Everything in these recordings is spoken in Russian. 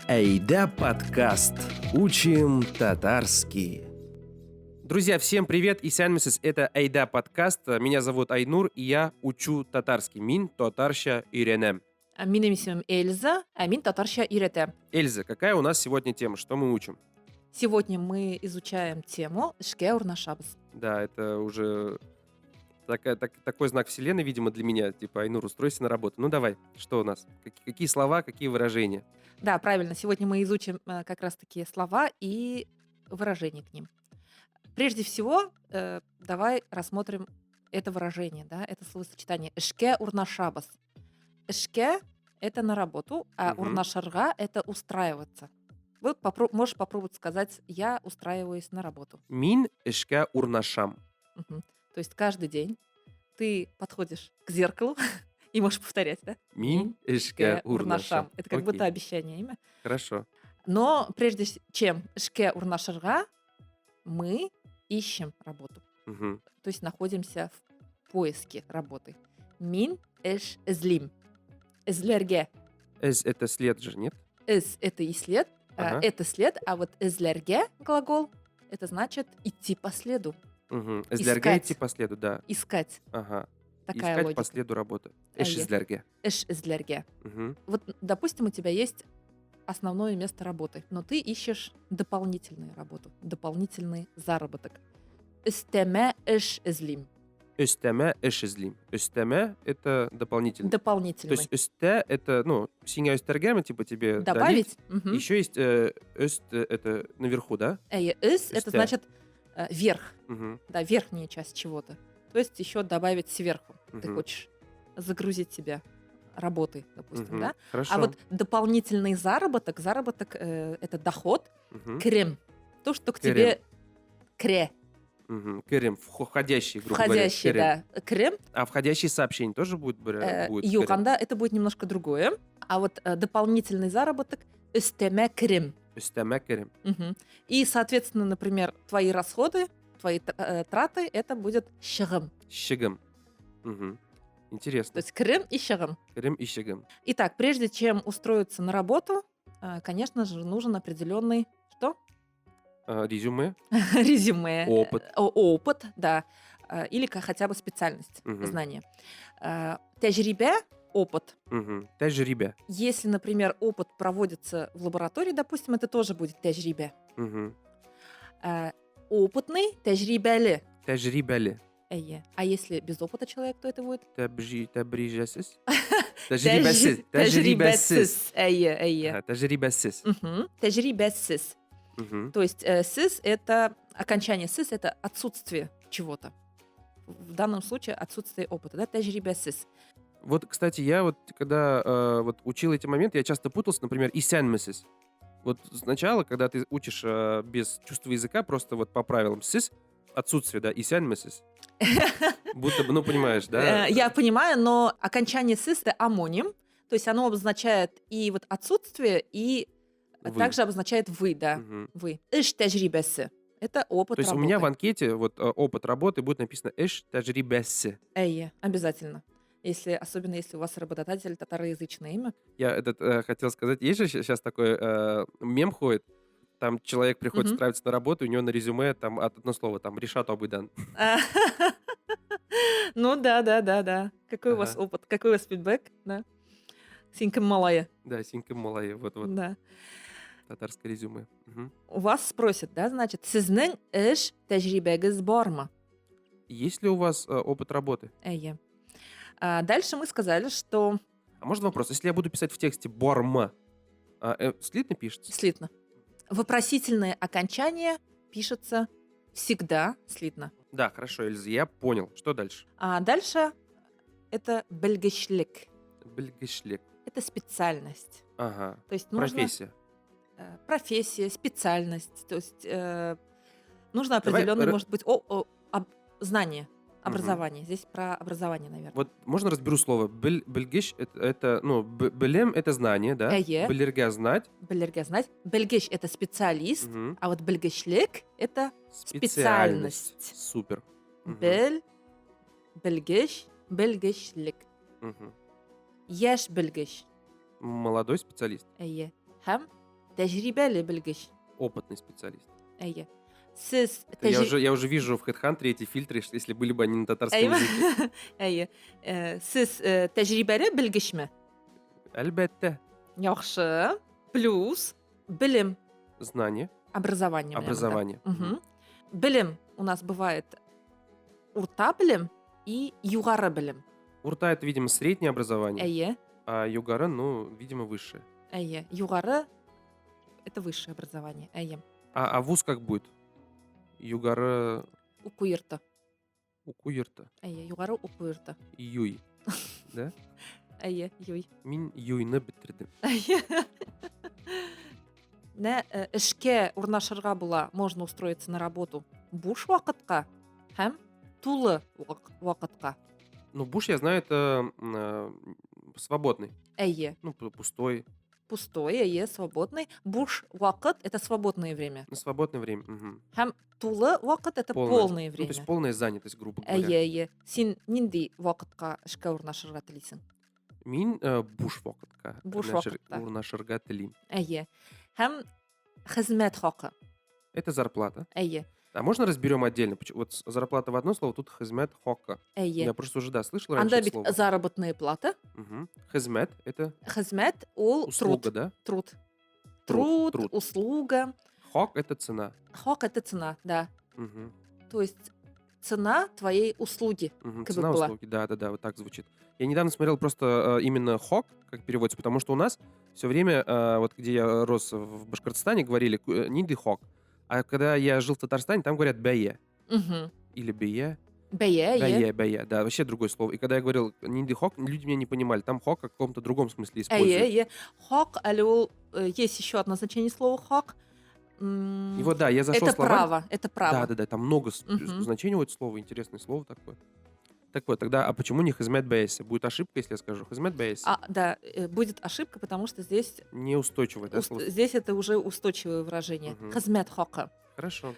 Айда подкаст. Учим татарский. Друзья, всем привет! Исянмисыз, это Айда подкаст. Меня зовут Айнур, и я учу татарский. Мин татарша үйренем. Менің есімім Эльза, мен татарша үйретем. Эльза, какая у нас сегодня тема? Что мы учим? Сегодня мы изучаем тему «Ішке урнашабыз». Да, это уже такой знак вселенной, видимо, для меня. Типа, Айнур, устройся на работу. Ну давай, что у нас? Какие слова, какие выражения? Да, правильно. Сегодня мы изучим как раз-таки слова и выражения к ним. Прежде всего, давай рассмотрим это выражение, да, это словосочетание «Ішке урнашабыз». «Ішке» — это на работу, а «урнашарға» — это устраиваться. Вот можешь попробовать сказать «я устраиваюсь на работу». Мин ішке урнашам. То есть каждый день ты подходишь к зеркалу и можешь повторять, да? Мин ішке урнашам. Это как будто обещание имя. Хорошо. Но прежде чем «ішке урнашарға», мы ищем работу. То есть находимся в поиске работы. Мин эш эзлим. Эзлерге. Эз — это след же, нет? Эз — это и след, это след, а вот эзлерге глагол — это значит идти по следу. Эзлерге — идти по следу, да. Искать. Ага. Такая Искать логика. по следу работы. Эш эзлерге. Эш эзлерге. Вот, допустим, у тебя есть основное место работы, но ты ищешь дополнительную работу, дополнительный заработок. Үстеме эш эзлим. Өстеме эш эзлим. Өстеме — это дополнительный. Дополнительный. То есть өсте — это, синя өстергема, типа тебе добавить. Еще есть өст — это наверху, да? Эс — это значит верх. Мгм. Да, верхняя часть чего-то. То есть еще добавить сверху. Ты Мгм. хочешь загрузить себя работой, допустим, да? Хорошо. А вот дополнительный заработок, это доход, крем. То, что к тебе кре. Крем, входящий, грубо Входящий, говоря. да. Крем. А входящие сообщения тоже будет Юканда это будет немножко другое. А вот дополнительный заработок үстеме крем. Өстеме крем. И, соответственно, например, твои расходы, твои траты, это будет шығым. Щегом. Интересно. То есть крем и шығым. Крем и щегом. Итак, прежде чем устроиться на работу, конечно же, нужен определенный что? Резюме. Резюме. Опыт. Опыт, да. Или хотя бы специальность, знания. Тәжірибе — опыт. Тәжірибе. Если, например, опыт проводится в лаборатории, допустим, это тоже будет тәжірибе. Опытный — тәжірибелі. Тәжірибелі. А если без опыта человек, то это будет? Тәжірибесіз. Тәжірибесіз. Тәжірибесіз. Тәжірибесіз. То есть сіз — это окончание, сіз — это отсутствие чего-то. В данном случае отсутствие опыта, да, тәжірибесіз. Вот, кстати, я когда учил эти моменты, я часто путался, например, исянмесіз. Вот сначала, когда ты учишь без чувства языка, просто вот по правилам сіз, отсутствие, да, исянмесіз. Будто бы, понимаешь, да? Я понимаю, но окончание сіз — это амоним, то есть оно обозначает и вот отсутствие, и также обозначает вы, да, вы. Эш тәжірибесі. Это опыт работы. То есть у меня в анкете опыт работы будет написано эш тәжірибесі. Обязательно. Особенно если у вас работодатель татароязычное имя. Я хотел сказать, есть же сейчас такой мем ходит, там человек приходит устраиваться на работу, у него на резюме там одно слово, там Ришат Абыдан. Ну да. Какой у вас опыт, какой у вас фидбэк, да? Синкам малая. Да, синкам малая, вот. Да. Татарское резюме. У вас спросят, да, значит, сіздің эш тәжірибегіз бармы? Есть ли у вас опыт работы? Дальше мы сказали, что... А можно вопрос? Если я буду писать в тексте барма, слитно пишется? Слитно. Вопросительное окончание пишется всегда слитно. Да, хорошо, Эльза, я понял. Что дальше? А дальше это белгешлик. Белгешлик. Это специальность. Ага. То есть профессия. Профессия, специальность. То есть нужно определенное, может быть, знание, образование. Здесь про образование, наверное. Вот можно разберу слово? Белгеш это белем это знание, да? Белерге знать. Белерге знать. Белгеш это специалист, а вот белгешлик это специальность. Супер. Белгеш, белгешлик. Яш белгеш. Молодой специалист. Һәм тәжрибәле белгеч. Опытный специалист. Әйе. Сез Я уже вижу в HeadHunter эти фильтры, если были бы они на татарском Әйме? языке. Әйе. Сез тәжрибәле белгечме? Әлбәттә. Яхшы. Плюс белем. Знание, Образование. у меня образование. вот так. Мгм. Белем у нас бывает урта белем и югары белем. Урта — это, видимо, среднее образование, Әйе. а югара, ну, видимо, высшее. Әйе. Югары — это высшее образование. Әйе. А вуз как будет? Югара Уку йорты. уку йорты. Әйе. Югары уку йорты. Юй. Да? Әйе. Юй. Мин юйны бетердем. Әйе. Эшкә урнашырга була, можно устроиться на работу буш вакытка һәм тулы вакытка. Ну, буш, я знаю, это свободный. Әйе. Ну, пустой. Пустой, әйе, свободный. Буш вакыт — это свободное время. На свободное время. Мгм. Һәм тулы вакыт — это полное Ну, то есть время. полная занятость, грубо говоря. Әйе, әйе. Син нинди вакытка эшкә урнашырга телисең? Мин буш вакытка. Буш урнашыр- вакытта. урнашырга телим. Әйе. Һәм хезмәт хакы. Это зарплата. Әйе. А можно разберем отдельно? Вот зарплата в одно слово, тут хезмет хока. Әйе. Я просто уже, да, слышал раньше Анда это бит слово. заработная плата. Мгм. Хезмет — это Хезмәт ул услуга, труд. да? Труд. Труд, Труд, труд. услуга. Хок — это цена. Хак — это цена, да. Мгм. То есть цена твоей услуги. Мгм. Как бы Цена была. услуги, да, вот так звучит. Я недавно смотрел просто именно хок, как переводится, потому что у нас все время, вот где я рос в Башкортостане, говорили ниды хок. А когда я жил в Татарстане, там говорят бәйе. Мгм. Или бәйе. Бәйе, әйе. Бәйе, да, вообще другое слово. И когда я говорил ниды хок, люди меня не понимали. Там хок в каком-то другом смысле Әйе, используют. әйе. Хак, әле ул есть еще одно значение слова хак. И вот, да, я зашел Это в словарь. право, это право. Да, там много Мгм. значений у этого слова. Интересное слово такое. Так вот, тогда, а почему не хезмет бәйесе? Будет ошибка, если я скажу хезмет бәйесе? Да, будет ошибка, потому что здесь, Неустойчивое, да, слово? здесь это уже устойчивое выражение. Мгм. Хезмәт хакы. Хорошо.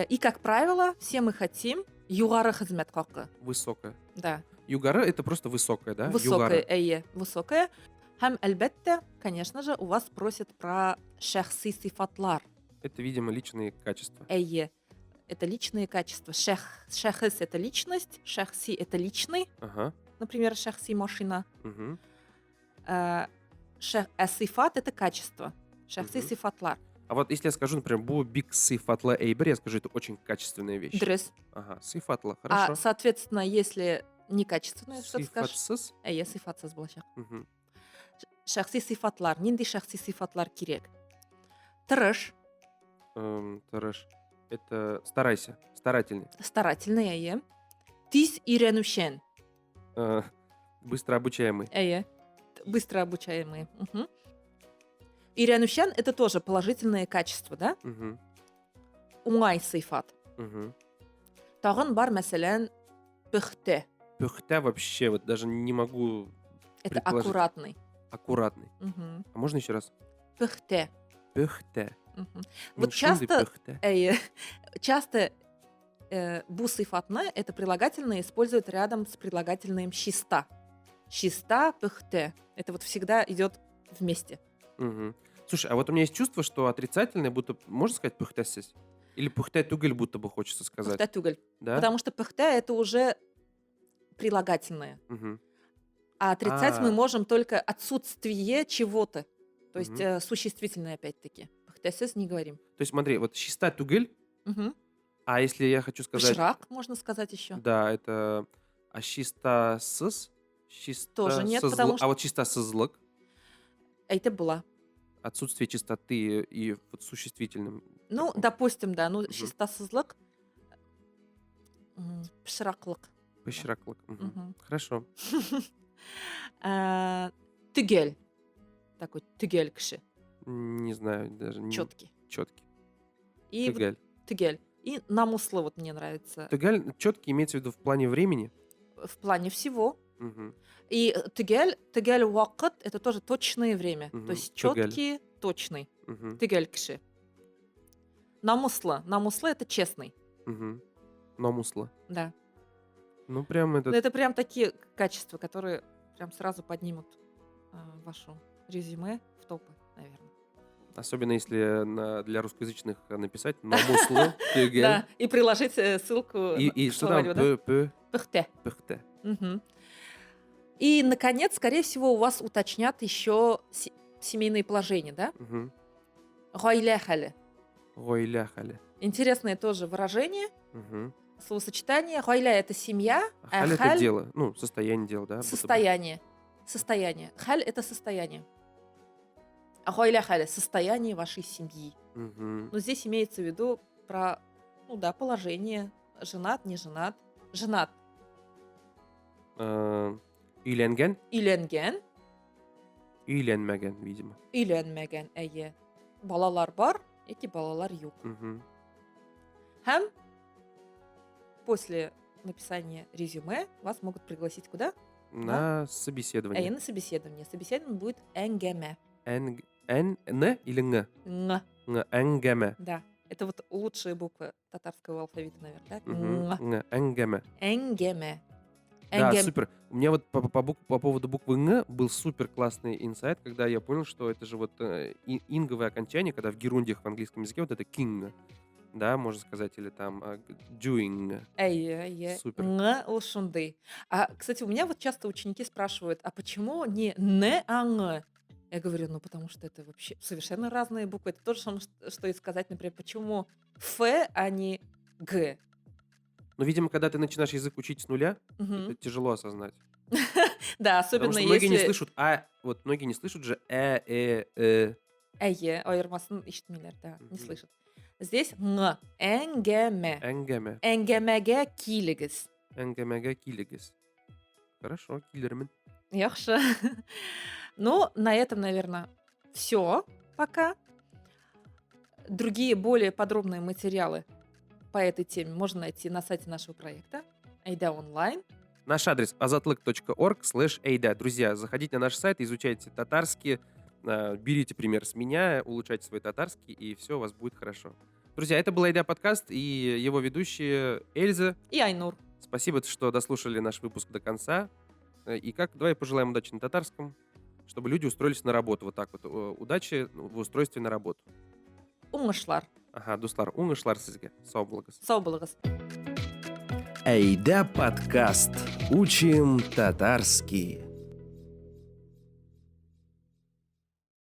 И, как правило, все мы хотим югары хезмәт хакы. Высокое. Да. Югара — это просто высокое, да? Высокое, Югара. әйе, высокое. Һәм, әлбәттә, конечно же, у вас просят про шәхси сифатлар. Это, видимо, личные качества. Әйе. Это личные качества. Шәхес — это личность, шәхси — это личный, Ага. например, шәхси машина. Мгм. Сифат — это качество. Шәхси Мгм. сифатлар. А вот если я скажу, например, бу бик сифатла эйбер, я скажу, это очень качественная вещь. Дрес. Ага, сифатла, А, хорошо. соответственно, если некачественное, что ты скажешь? Сифатсыз. Әйе, сифатсыз булачак. Мгм. Шәхси сифатлар. Нинди шәхси сифатлар кирәк? Тырыш, Тараш. Это старайся, старательный. старательный, әйе. Тиз өйрәнүчән. Быстро обучаемый. Әйе. Быстро обучаемые. Мгм. Өйрәнүчән — это тоже положительные качества, да? Мгм. Уңай сыйфат. Мгм. Тагын бар, мәсәлән, пөхтә. Пыхтя вообще, вот даже не могу Это предположить. аккуратный. Аккуратный. Мгм. А можно еще раз? Пөхтә. Пыхтя. Мгм. Вот Мин шундый часто, пыхтя. часто бу сыйфатны, это прилагательное, используют рядом с прилагательным чиста. Чиста, пөхтә. Это вот всегда идет вместе. Мгм. Слушай, а вот у меня есть чувство, что отрицательное, будто можно сказать пыхтясис? Или пыхтя тугель, будто бы хочется сказать. Пөхтә түгел. Да? Потому что пөхтә — это уже прилагательное. Мгм. А отрицать мы А. можем только отсутствие чего-то. То есть Мгм. существительное опять-таки. Пөхтәсез не говорим. То есть смотри, вот чиста тугель, Мгм. а если я хочу сказать... Пышрак, можно сказать еще. Да, это... А чиста сыз? Тоже нет, потому А вот чиста сызлык, Это была. отсутствие чистоты и вот существительным. Ну, таком. допустим, да. Ну, Мгм. чистосызлык. Пышраклык. Пыщраклык. Мгм. Мгм. Хорошо. Түгел. Такой түгел кіші. Не знаю, даже не... Четкий. Четкий. И вот Тыгаль. түгел. И намуслы вот мне нравится. Тыгаль четкий имеется в виду в плане времени. В плане всего. Мгм. И түгел вакыт — это тоже точное время. Мгм. То есть Түгел. четкий, точный. Мгм. Түгел кіші. Намуслы. Намуслы — это честный. Мгм. Номусла. Да. Ну, прям Ну, этот... это прям такие качества, которые прям сразу поднимут вашу резюме в топы, наверное. Особенно если для русскоязычных написать «намуслы», «тюген». Да, и приложить ссылку И к что там? словарю, да? Пыхте. Пыхте. Мгм. И, наконец, скорее всего, у вас уточнят еще семейные положения, да? Мгм. Гаиля хали. Гойля хали. Интересное тоже выражение, Мгм. словосочетание. Гаиля — это семья, А а халь это халь дело, ну, состояние дела, да? — будто бы. состояние. Состояние. Халь — это состояние. А гаиля халя — состояние вашей семьи. Мгм. Но здесь имеется в виду про, ну да, положение. Женат, не женат. Женат. Үйленген, Үйленген. үйленмеген, видимо. Үйленмеген, әйе. Балалар бар, яки балалар юк. Мгм. Һәм после написания резюме вас могут пригласить куда? На Әйе, собеседование. на собеседование. Собеседование будет әңгәмә. Н или н? Ң. Әңгәмә. Да. Это вот лучшие буквы татарского алфавита, наверное, да? Мгм. Ң. Әңгәмә. Әңгәмә. Да, Әңгәм- супер. У меня вот по поводу буквы «н» был супер классный инсайт, когда я понял, что это же вот инговое окончание, когда в герундиях в английском языке вот это king, да, можно сказать, или там doing. Әйе. Супер. Ң ол шундай. А, кстати, у меня вот часто ученики спрашивают, а почему не «н», а «ң»? Я говорю, ну, потому что это вообще совершенно разные буквы. Это то же самое, что и сказать, например, почему «ф», а не «г». Но, видимо, когда ты начинаешь язык учить с нуля, Мгм. это тяжело осознать. Да, Потому особенно что многие не если... слышат вот многие не слышат же Әйе, айырмасын ишетмиләр, да, не Мгм. слышат. Здесь «ң». Әңгәмә. Әңгәмә. Әңгәмәгә килегез. Әңгәмәгә килегез. Хорошо, килермен. Яхшы. Ну, на этом, наверное, все пока. Другие более подробные материалы по этой теме можно найти на сайте нашего проекта Айда онлайн. Наш адрес azatlyk.org/ayda. Друзья, заходите на наш сайт, изучайте татарский, берите пример с меня, улучшайте свой татарский, и все у вас будет хорошо. Друзья, это был Айда подкаст и его ведущие Эльза. И Айнур. Спасибо, что дослушали наш выпуск до конца. И давай пожелаем удачи на татарском, чтобы люди устроились на работу. Вот так вот. Удачи в устройстве на работу. Уңышлар. Ага, дуслар, уңышлар сезге. Сау болыңыз. Сау булыгыз. Айда подкаст. Учим татарский.